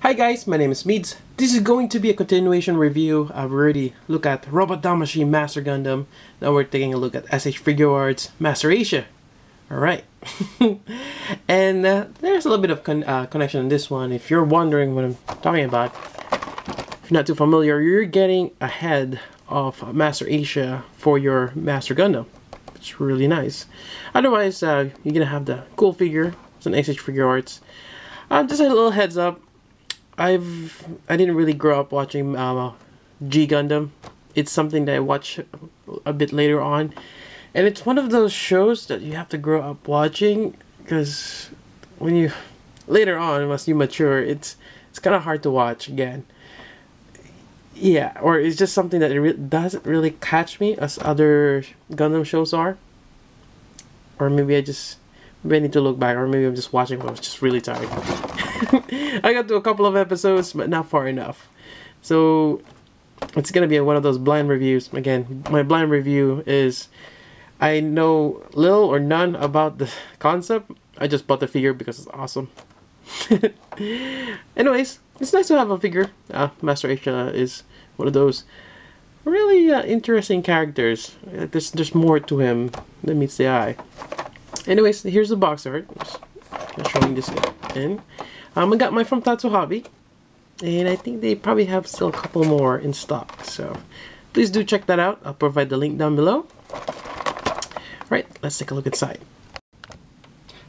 Hi guys, my name is Meads. This is going to be a continuation review. I've already looked at Robot Damacy Master Gundam. Now we're taking a look at SH Figuarts Master Asia. Alright. And there's a little bit of connection in this one. If you're wondering what I'm talking about, if you're not too familiar, you're getting a head of Master Asia for your Master Gundam. It's really nice. Otherwise, you're gonna have the cool figure. It's an SH Figuarts. Just a little heads up. I didn't really grow up watching G Gundam. It's something that I watch a bit later on, and it's one of those shows that you have to grow up watching, because when you later on, once you mature, it's kind of hard to watch again. Yeah, or it's just something that it doesn't really catch me as other Gundam shows are, or maybe I need to look back, or maybe I'm just watching but I was just really tired. I got to a couple of episodes, but not far enough. So it's gonna be one of those blind reviews. Again, my blind review is I know little or none about the concept. I just bought the figure because it's awesome. Anyways, it's nice to have a figure. Master Asia is one of those really interesting characters. There's more to him than meets the eye. Anyways, here's the box art. Just showing this in. I got mine from Tatsu Hobby, and I think they probably have still a couple more in stock. So please do check that out. I'll provide the link down below. Alright, let's take a look inside.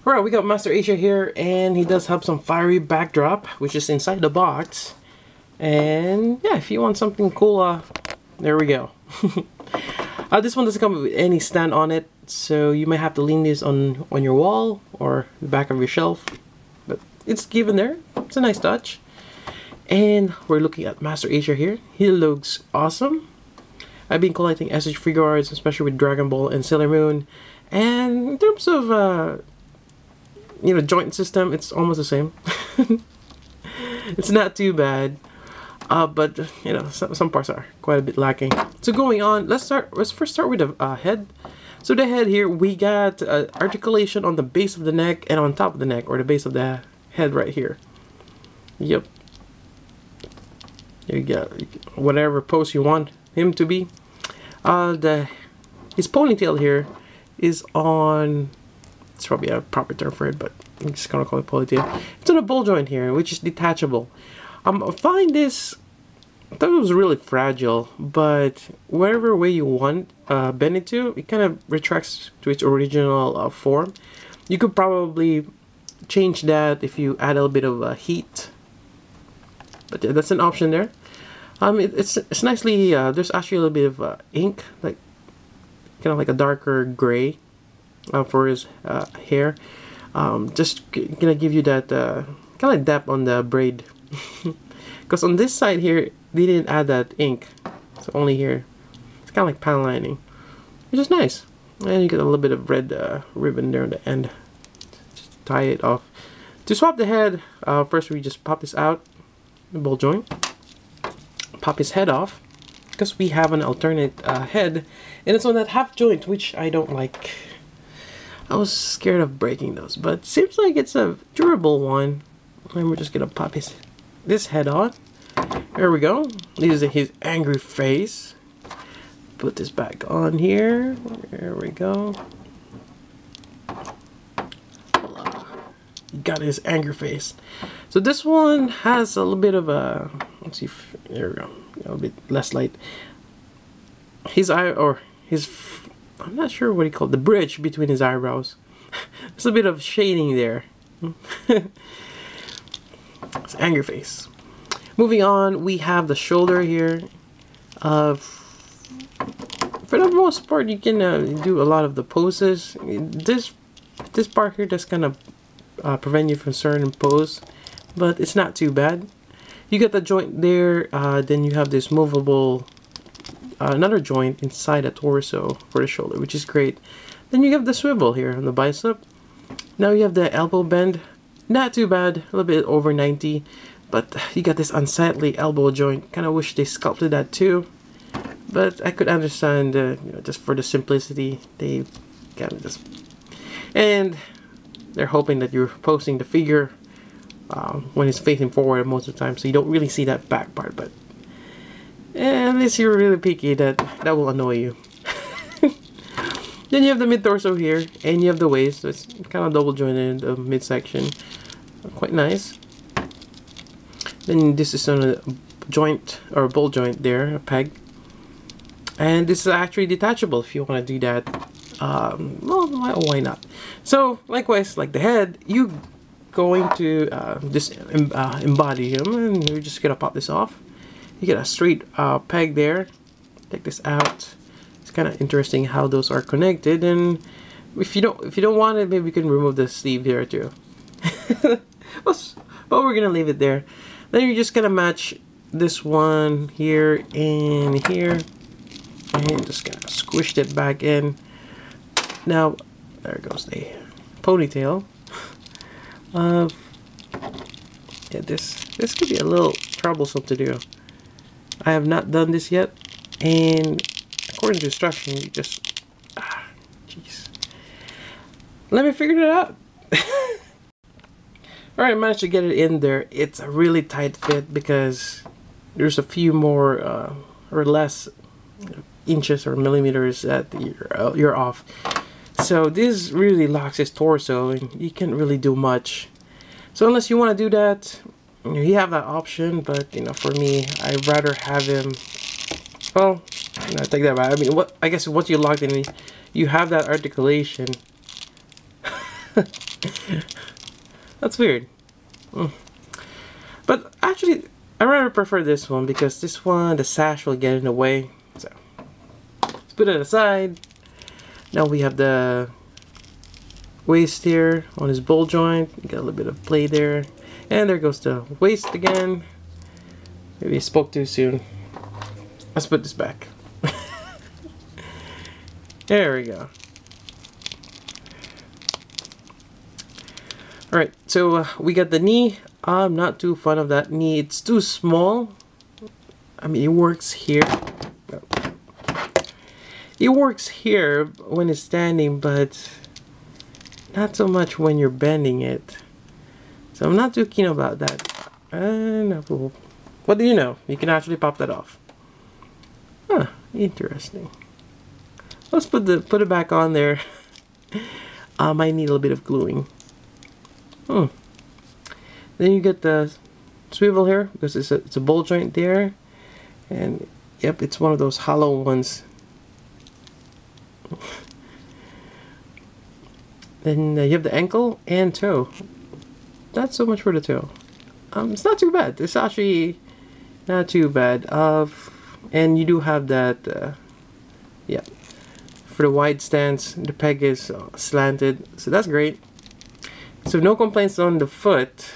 Alright, we got Master Asia here, and he does have some fiery backdrop, which is inside the box. And yeah, if you want something cool, there we go. This one doesn't come with any stand on it, so you might have to lean this on your wall or the back of your shelf. But it's given there. It's a nice touch. And we're looking at Master Asia here. He looks awesome. I've been collecting SH Figuarts, especially with Dragon Ball and Sailor Moon. And in terms of joint system, it's almost the same. It's not too bad. But some parts are quite a bit lacking. So going on, let's first start with the head. So the head here, we got articulation on the base of the neck and on top of the neck, or the base of the head right here. Yep. You got whatever pose you want him to be. His ponytail here is on. It's probably a proper term for it, but I'm just gonna call it ponytail. It's on a ball joint here, which is detachable. I find this. I thought it was really fragile, but whatever way you want bend it to, it kind of retracts to its original form. You could probably change that if you add a little bit of heat, but that's an option there. It's nicely. There's actually a little bit of ink, like kind of like a darker gray for his hair. Just gonna give you that kind of like depth on the braid. Because on this side here, they didn't add that ink. So only here. It's kind of like pan lining, which is nice. And you get a little bit of red ribbon there on the end. Just tie it off. To swap the head, first we just pop this out, the ball joint. Pop his head off, because we have an alternate head. And it's on that half joint, which I don't like. I was scared of breaking those, but seems like it's a durable one. And we're just gonna pop this head on. There we go. This is his angry face. Put this back on here. There we go. Voila. He got his angry face. So this one has a little bit of a. Let's see. There we go. A little bit less light. His eye, or his. I'm not sure what he called the bridge between his eyebrows. There's a bit of shading there. It's angry face. Moving on, we have the shoulder here. For the most part, you can do a lot of the poses. This part here does kind of prevent you from certain pose, but it's not too bad. You got the joint there. Then you have this movable another joint inside the torso for the shoulder, which is great. Then you have the swivel here on the bicep. Now you have the elbow bend. Not too bad, a little bit over 90, but you got this unsightly elbow joint. Kind of wish they sculpted that too, but I could understand, just for the simplicity, they kind of just. And they're hoping that you're posting the figure when it's facing forward most of the time, so you don't really see that back part. But unless you're really picky, that will annoy you. Then you have the mid-torso here, and you have the waist. So it's kind of double jointed, the midsection. Quite nice. Then this is on a joint, or a ball joint there, a peg. And this is actually detachable if you want to do that. Well, why not? So, likewise, like the head, you going to just embody him, and you're just gonna pop this off. You get a straight peg there. Take this out. It's kind of interesting how those are connected. And if you don't want it, maybe you can remove the sleeve here too. But we're gonna leave it there. Then you're just gonna match this one here and here, and just gonna squish it back in. Now, there goes the ponytail. Yeah, this could be a little troublesome to do. I have not done this yet, and according to instruction, you just jeez. Let me figure it out. Alright, I managed to get it in there. It's a really tight fit because there's a few more or less inches or millimeters that you're off. So this really locks his torso, and you can't really do much. So unless you want to do that, you have that option. But you know, for me, I'd rather have him. Well, I take that back. I mean, I guess once you locked in, you have that articulation. That's weird. But actually, I rather prefer this one because this one, the sash will get in the way. So let's put it aside. Now we have the waist here on his ball joint. You got a little bit of play there. And there goes the waist again. Maybe I spoke too soon. Let's put this back. There we go. Alright, so we got the knee. I'm not too fond of that knee. It's too small. I mean, it works here. It works here when it's standing, but not so much when you're bending it. So I'm not too keen about that. No. What do you know? You can actually pop that off. Huh, interesting. Let's put it back on there. Might need a little bit of gluing. Then you get the swivel here because it's a ball joint there, and yep, it's one of those hollow ones. Then you have the ankle and toe. Not so much for the toe. It's not too bad. It's actually not too bad. And you do have that. Yeah, for the wide stance, the peg is slanted, so that's great. So no complaints on the foot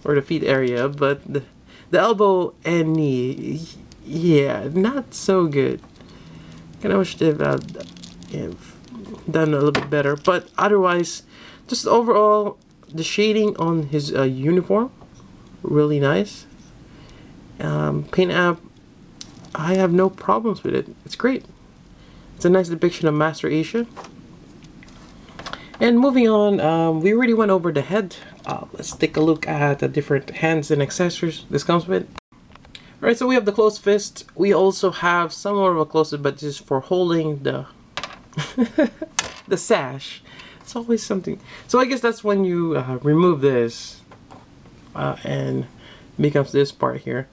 or the feet area, but the elbow and knee, yeah, not so good. Kind of wish they've done a little bit better, but otherwise, just overall, the shading on his uniform, really nice. Paint app, I have no problems with it. It's great. It's a nice depiction of Master Asia. And moving on, we already went over the head. Let's take a look at the different hands and accessories this comes with. Alright, so we have the closed fist. We also have somewhat of a closed fist, but this is for holding the the sash. It's always something. So I guess that's when you remove this and becomes this part here.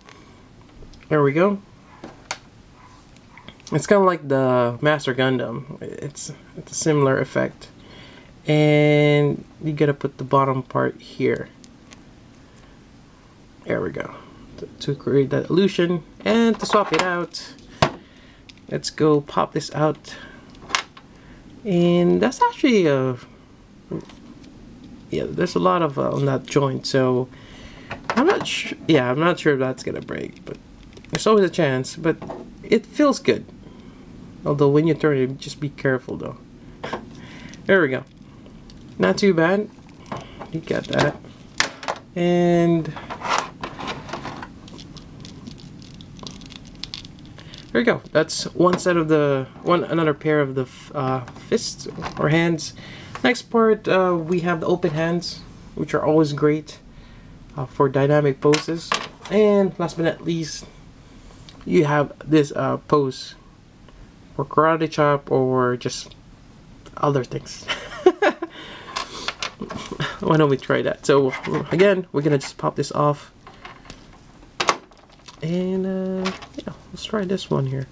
There we go. It's kind of like the Master Gundam. It's a similar effect. And you gotta put the bottom part here. There we go. To create that illusion. And to swap it out, let's go pop this out. And that's actually yeah, there's a lot of on that joint, so I'm not sure. Yeah, I'm not sure if that's gonna break, but there's always a chance. But it feels good. Although when you turn it, just be careful though. There we go. Not too bad. You got that. And there you go. That's one set of the another pair of the fists or hands. Next part, we have the open hands, which are always great. for dynamic poses. And last but not least, you have this pose for karate chop or just other things. Why don't we try that? So again, we're gonna just pop this off, and yeah, let's try this one here.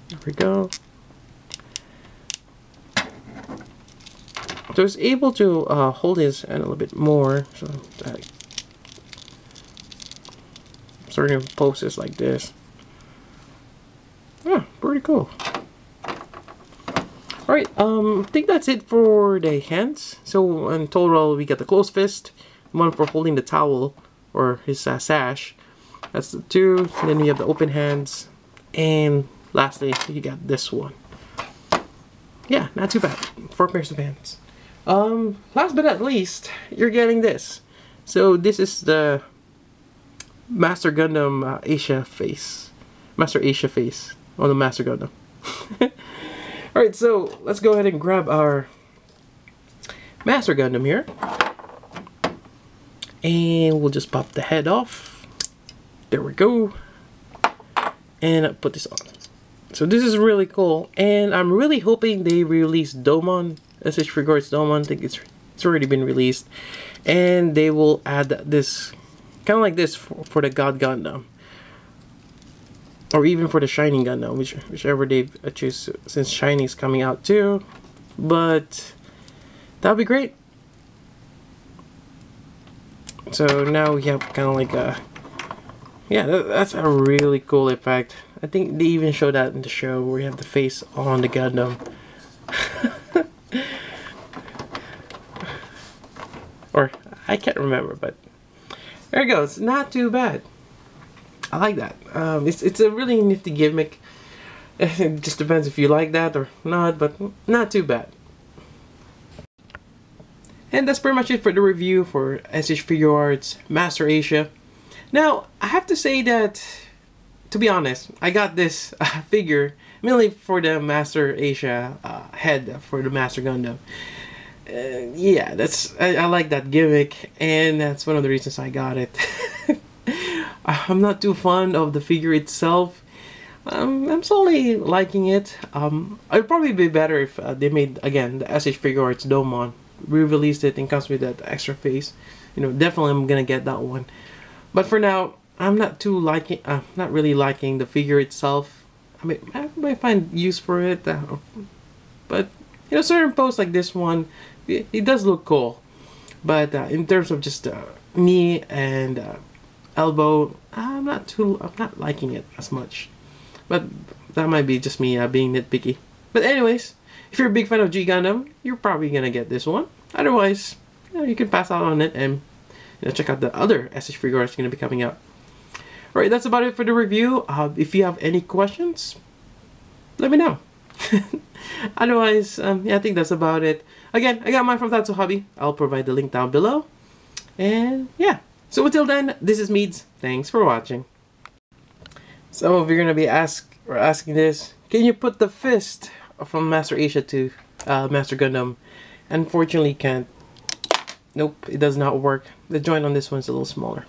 There we go. So it's able to hold his hand a little bit more. So certain poses like this. Yeah, pretty cool. Alright, I think that's it for the hands. So in total, we got the closed fist, one for holding the towel or his sash. That's the two. And then we have the open hands, and lastly, you got this one. Yeah, not too bad. 4 pairs of hands. Last but not least, you're getting this. So this is the Master Gundam Asia face. Master Asia face on the Master Gundam. Alright, so let's go ahead and grab our Master Gundam here. And we'll just pop the head off. There we go. And I'll put this on. So this is really cool. And I'm really hoping they release Domon. SH Figuarts Domon. I think it's already been released. And they will add this, kind of like this for the God Gundam. Or even for the Shining Gundam, whichever they choose, since Shining is coming out too. But that would be great. So now we have kind of like a, yeah, that's a really cool effect. I think they even showed that in the show where you have the face on the Gundam. Or I can't remember, but there it goes. Not too bad. I like that. It's a really nifty gimmick. It just depends if you like that or not, but not too bad. And that's pretty much it for the review for SH Figuarts Master Asia. Now, I have to say that, to be honest, I got this figure mainly for the Master Asia head for the Master Gundam. Yeah, I like that gimmick, and that's one of the reasons I got it. I'm not too fond of the figure itself. I'm slowly liking it. It'd probably be better if they made, again, the SH Figuarts Domon, re-released it and comes with that extra face. You know, definitely I'm gonna get that one. But for now, I'm not really liking the figure itself. I mean, I might find use for it, but you know, certain posts like this one, it does look cool. But in terms of just knee and elbow, I'm not liking it as much. But that might be just me being nitpicky. But anyways, if you're a big fan of G Gundam, you're probably gonna get this one. Otherwise, you know, you can pass out on it and, you know, check out the other SH Figuarts gonna be coming out. Alright, that's about it for the review. If you have any questions, let me know. Otherwise, yeah, I think that's about it. Again, I got mine from Tatsu Hobby. I'll provide the link down below. And yeah. So until then, this is Meads. Thanks for watching. Some of you are gonna be asking this. Can you put the fist from Master Asia to Master Gundam? Unfortunately, can't. Nope, it does not work. The joint on this one's a little smaller.